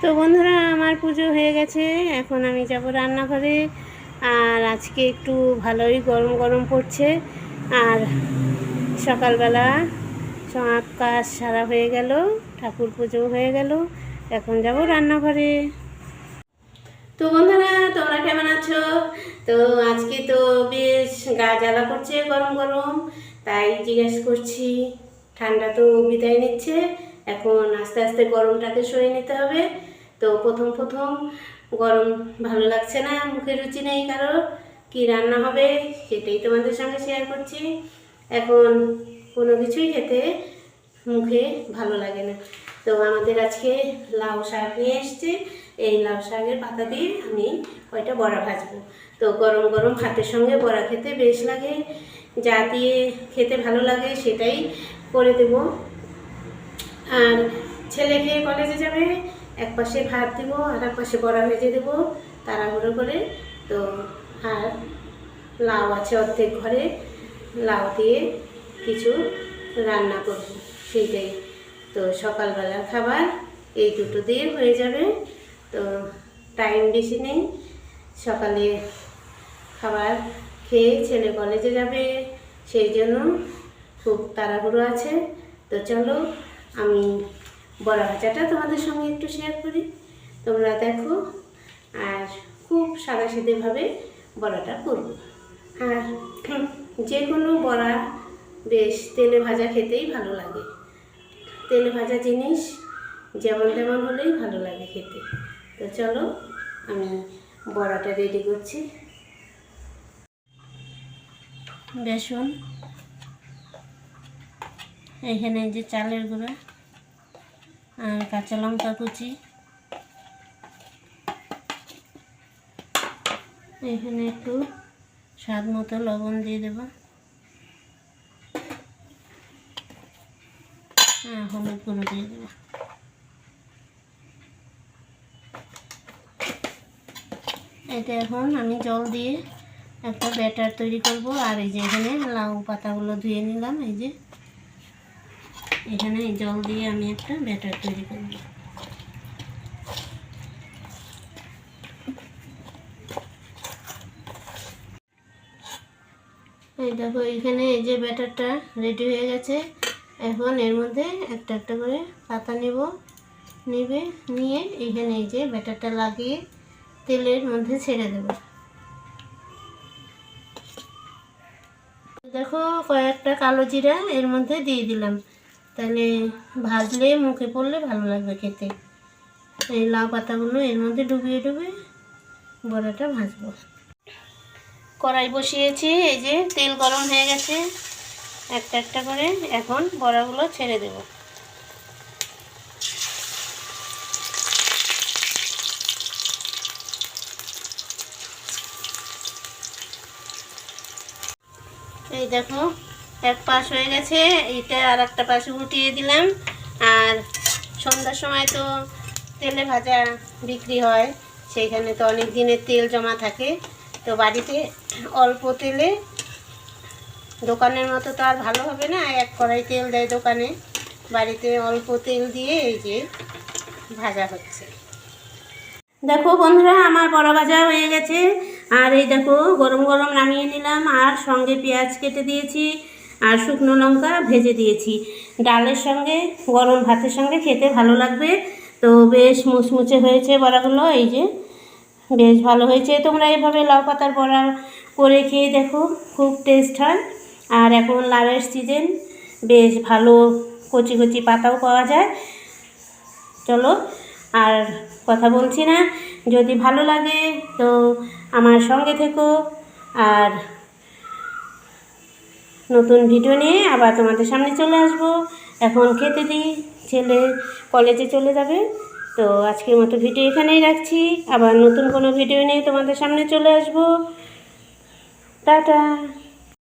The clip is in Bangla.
তো বন্ধুরা, আমার পুজো হয়ে গেছে। এখন আমি যাব রান্নাঘরে। আর আজকে একটু ভালোই গরম গরম পড়ছে। আর সকালবেলা সব কাজ সারা হয়ে গেল, ঠাকুর পুজো হয়ে গেল। এখন যাব রান্নাঘরে। তো বন্ধুরা, তোমরা কেমন আছো? তো আজকে তো বেশ গা জ্বালা করছে গরম গরম, তাই জিজ্ঞেস করছি। ঠান্ডা তো বিদায় নিচ্ছে, এখন আস্তে আস্তে গরমটাকে সরিয়ে নিতে হবে। তো প্রথম গরম ভালো লাগছে না, মুখে রুচি নেই কারোর। কি রান্না হবে সেটাই তোমাদের সঙ্গে শেয়ার করছি। এখন কোনো কিছুই খেতে মুখে ভালো লাগে না। তো আমাদের আজকে লাউ শাক নিয়ে এসছে। এই লাউ শাকের পাতা দিয়ে আমি কয়টা বড়া ভাজবো। তো গরম গরম ভাতের সঙ্গে বড়া খেতে বেশ লাগে। যা দিয়ে খেতে ভালো লাগে সেটাই করে দেব। আর ছেলে খেয়ে কলেজে যাবে, এক পাশে ভাত দেবো আর এক পাশে বড়া ভেজে দেবো তাড়াহুড়ো করে। তো আর লাউ আছে অর্ধেক ঘরে, লাউ দিয়ে কিছু রান্না করব সেইটাই। তো সকালবেলার খাবার এই দুটো দিয়ে হয়ে যাবে। তো টাইম বেশি নেই, সকালে খাবার খেয়ে ছেলে কলেজে যাবে, সেই জন্য খুব তাড়াহুড়ো আছে। তো চলো আমি বড়া ভাজাটা তোমাদের সঙ্গে একটু শেয়ার করি, তোমরা দেখো। আর খুব সাদাসিধেভাবে বড়াটা করব। আর যে কোনো বড়া বেশ তেলে ভাজা খেতেই ভালো লাগে। তেলে ভাজা জিনিস যেমন তেমন হলেই ভালো লাগে খেতে। তো চলো আমি বড়াটা রেডি করছি। বেসন, এখানে যে চালের গুঁড়া আর কাঁচা লঙ্কা কুচি, এখানে একটু স্বাদ মতো লবণ দিয়ে দেব, আর হলুদ গুঁড়ো দিয়ে দেব। এটা এখন আমি জল দিয়ে একটা ব্যাটার তৈরি করব। আর এই যে এখানে লাউ পাতাগুলো ধুয়ে নিলাম, এই যে এখানে এই জল দিয়ে আমি একটা ব্যাটার তৈরি করব। এই দেখো, এখানে এই যে ব্যাটারটা রেডি হয়ে গেছে। এখন এর মধ্যে একটা একটা করে পাতা নিয়ে এখানে এই যে ব্যাটারটা লাগিয়ে তেলের মধ্যে ছেড়ে দেব। দেখো, কয়েকটা কালো জিরা এর মধ্যে দিয়ে দিলাম, তাহলে ভাজলে মুখে পড়লে ভালো লাগবে খেতে। এই লাউ পাতাগুলো এর মধ্যে ডুবিয়ে বড়াটা ভাজবো। কড়াই বসিয়েছি, এই যে তেল গরম হয়ে গেছে। একটা একটা করে এখন বড়াগুলো ছেড়ে দেব। এই দেখো, এক পাশ হয়ে গেছে, এইটা আর একটা পাশে উল্টিয়ে দিলাম। আর সন্ধ্যার সময় তো তেলে ভাজা বিক্রি হয়, সেইখানে তো অনেক দিনের তেল জমা থাকে। তো বাড়িতে অল্প তেলে, দোকানের মতো তো আর ভালো হবে না, এক কড়াই তেল দেয় দোকানে, বাড়িতে অল্প তেল দিয়ে এই যে ভাজা হচ্ছে। দেখো বন্ধুরা, আমার বড়া ভাজা হয়ে গেছে। আর এই দেখো গরম গরম নামিয়ে নিলাম, আর সঙ্গে পেঁয়াজ কেটে দিয়েছি আর শুকনো লঙ্কা ভেজে দিয়েছি। ডালের সঙ্গে গরম ভাতের সঙ্গে খেতে ভালো লাগবে। তো বেশ মুচমুচে হয়েছে বড়াগুলো, এই যে বেশ ভালো হয়েছে। তোমরা এভাবে লাউ পাতার বড়া করে খেয়ে দেখো, খুব টেস্ট হয়। আর এখন লাউয়ের সিজন, বেশ ভালো কচি কচি পাতাও পাওয়া যায়। চলো আর কথা বলছি না, যদি ভালো লাগে তো আমার সঙ্গে থেকো। আর নতুন ভিডিও নিয়ে আবার তোমাদের সামনে চলে আসবো। এখন খেতে দিই, ছেলে কলেজে চলে যাবে। তো আজকের মতো ভিডিও এখানেই রাখছি, আবার নতুন কোনো ভিডিও নিয়ে তোমাদের সামনে চলে আসবো। টাটা।